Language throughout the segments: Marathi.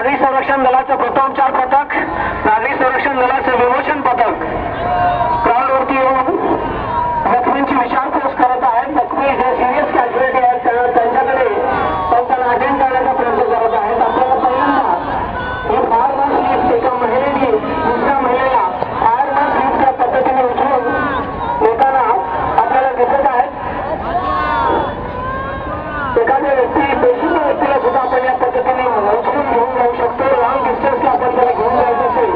नागरी संरक्षण दलाचं प्रथमोपचार पथक, नागरी संरक्षण दलाचं विमोचन पथक ग्राउंडवरती येऊन जखमींची विचारपूस करत आहेत. जखमी जे सिरियस कॅज्युअलिटी आहेत त्यांच्याकडे त्यांना अटेंड करण्याचा प्रयत्न करत आहेत. आपल्याला पहिल्यांदा ही फायरमॅन लिफ्ट एका महिलेने दुसऱ्या महिलेला फायरमॅन लिफ्टच्या पद्धतीने उचलून नेताना आपल्याला दिसत आहेत. एखाद्या पेशीच्या व्यक्तीला सुद्धा आपण या पद्धतीने उचलून घेऊन जाऊ शकतो. लॉंग डिस्टन्सला आपण त्याला घेऊन जायचं असेल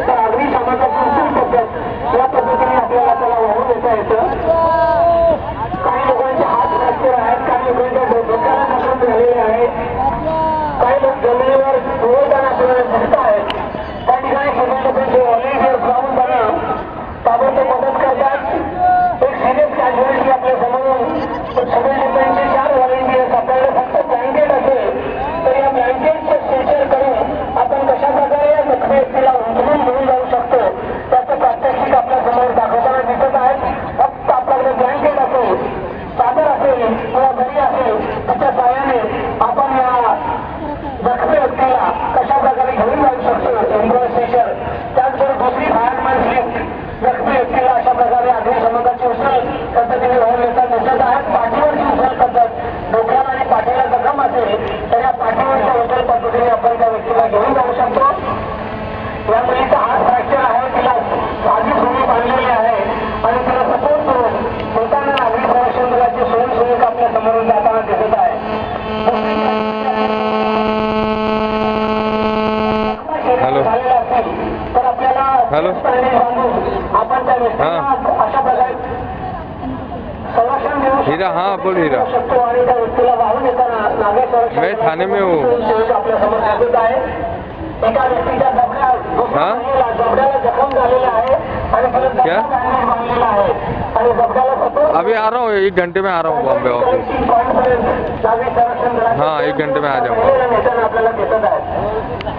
तर अगदी समाजातून पद्धत या पद्धतीने आपल्याला त्याला वाहून देता येतं. काही लोकांचे हात फ्रॅक्चर आहेत, काही लोकांच्या डोक्याला जखम झालेले आहेत, काही लोक जमिनीवर लोळताना आपल्याला दिसत आहेत. त्या ठिकाणी कुटुंबाचे व्हॉलेंटियर जाऊन त्यांना ताबडतोब मदत करतात. एक सिरियस कॅज्युअलिटी आपल्या समोरून सिव्हिल डिफेन्सचे 4 व्हॉलेंटियर्स आपल्याला फक्त ब्लँकेट असेल तर या ब्लँकेटचे स्ट्रेचर करून आपण कशा प्रकारे या जखमी व्यक्तीला उचलून घेऊन जाऊ शकतो त्याचं प्रात्यक्षिक आपल्या समोर दाखवताना दिसत आहेत. फक्त आपल्याकडे ब्लँकेट असेल, चादर असेल किंवा दरी असेल त्याच्या साहाय्याने आपण या जखमी व्यक्तीला कशा प्रकारे घेऊन जाऊ शकतो एम्ब्युलन्स स्टेशन. त्याचबरोबर दुसरी फायरमॅन लिफ्ट जखमी व्यक्तीला अशा प्रकारे अग्निशमकाची उचल पद्धतीने वाहून येतात दिसत आहेत. पाठीवरची उचल पद्धत, डोक्याला आणि पाठीला जखम असेल तर या पाठीवरच्या उचल पद्धतीने आपण त्या व्यक्तीला घेऊन जाऊ शकतो. या मुलीचा हात फ्रॅक्चर आहे, तिला साधी भूमी बांधलेली आहे आणि तिला सपोर्ट करून होताना नागरी संरक्षण दलाचे स्वयंसेवक आपल्या समोरून जाताना दिसत आहे. झालेला असेल तर आपल्याला आपण त्या व्यक्तीला अशा प्रकारे संरक्षण देऊ शकतो आणि त्या व्यक्तीला वाहून येताना नागरी संरक्षण थाने में हूँ आपल्या समोर दिसत आहे. एका व्यक्तीच्या जबड्याला जखम झालेला आहे आणि क्या बांधलेला आहे आणि जबड्याला सपोर्ट. अभी आ रहा हूँ, 1 घंटे में आ रहा हूँ बॉम्बे ऑफिस. नागरी संरक्षण दलाचे हाँ 1 घंटे में आ जाऊंगा. नेत्यांना आपल्याला दिसत आहे.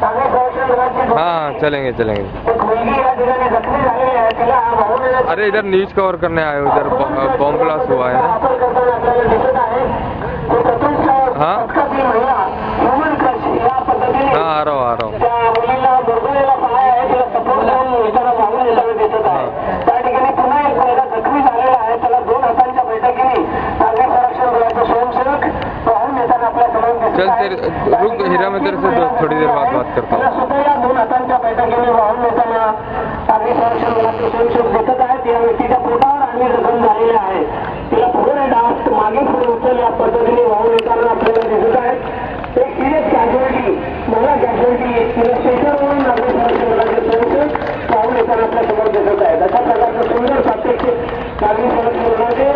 नागरी संरक्षण दलाची हाँ चलेंगे. एक मुलगी या ठिकाणी जखमी झालेली आहे, तिला वाहून येण्याचा अरे इधर न्यूज कवर करने आए, उधर बॉम्ब ब्लास्ट हुआ है ना. वापर करताना आपल्याला दिसत आहे. हाँ महिला ह्युमन क्रश या पद्धतीने हाँ आ रहा हूँ. त्या मुलीला दुर्गलेला पाय आहे, तिला सपोर्ट करून येताना वाहून येताना दिसत आहे. त्या ठिकाणी पुन्हा एक मुलगा जखमी झालेला आहे, त्याला 2 हातांच्या बैठकीने नागरी संरक्षण दलाचे स्वयंसेवक वाहून येताना आपल्या समोर दिसत चल रुक हीरा, मैं तेरे से थोड़ी देर बाद बात करता हूँ. सुद्धा या 2 हातांच्या बैठकीने वाहून येताना नागरी संरक्षण दलाचे स्वयंसेवक दिसत आहेत. या व्यक्तीच्या पोटावर आणि जखम झालेली आहे, तिला पुढे डास्ट मागे पुढे उचल या पद्धतीने वाहून येताना आपल्याला दिसत आहेत. एक सिरियस कॅज्युअलिटी, महिला कॅज्युअलिटी तिला स्टेशनवरून नागरी संरक्षण दलाचे स्वयंसेवक वाहून येताना आपल्या समोर दिसत आहेत. अशा प्रकारचं सुंदर प्रात्यक्षिक नागरी संरक्षण दलाचे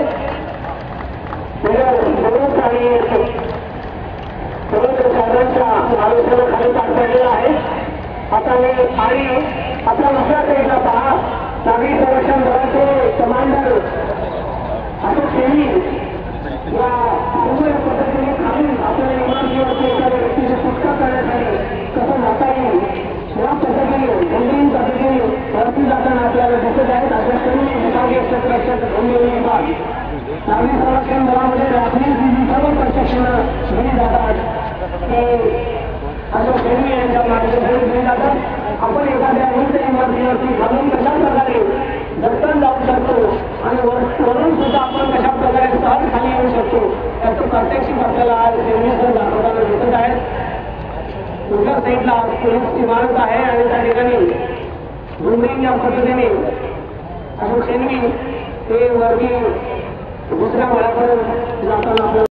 आणि साहेबांच्या आलोचनाखाली पार पडलेला आहे. आणि आता दुसऱ्या साईडला पहा, नागरी संरक्षण दलाचे कमांडर अशोक सेनी या सुंदर पद्धतीने खालून आपल्या इमारतीवरती एखाद्या व्यक्तीची सुटका करण्यासाठी कसं जाता येईल या पद्धतीने गंभीर पद्धतीने वरती जाताना आपल्याला दिसत आहेत. अशा सर्व विभागीय क्षेत्रात गंभीर विभाग नागरी संरक्षण दलामध्ये रात्रीची सर्व प्रशिक्षणं दिली जातात की अशोक सेनी यांच्या मार्गदर्शन दिली जातात. आपण एखाद्या उंच इमारतीवरती घालून कशा प्रकारे झटकन जाऊ शकतो आणि वरून सुद्धा आपण कशा प्रकारे सहज खाली येऊ शकतो याचं प्रात्यक्षिक आपल्याला आज सेनेसह दाखवताना दिसत आहे. दुसऱ्या साईडला पोलीस इमारत आहे आणि त्या ठिकाणी झुंबरी या पद्धतीने अशोक सेनी ते वरती दुसऱ्या मळ्याकडून जाताना आपल्याला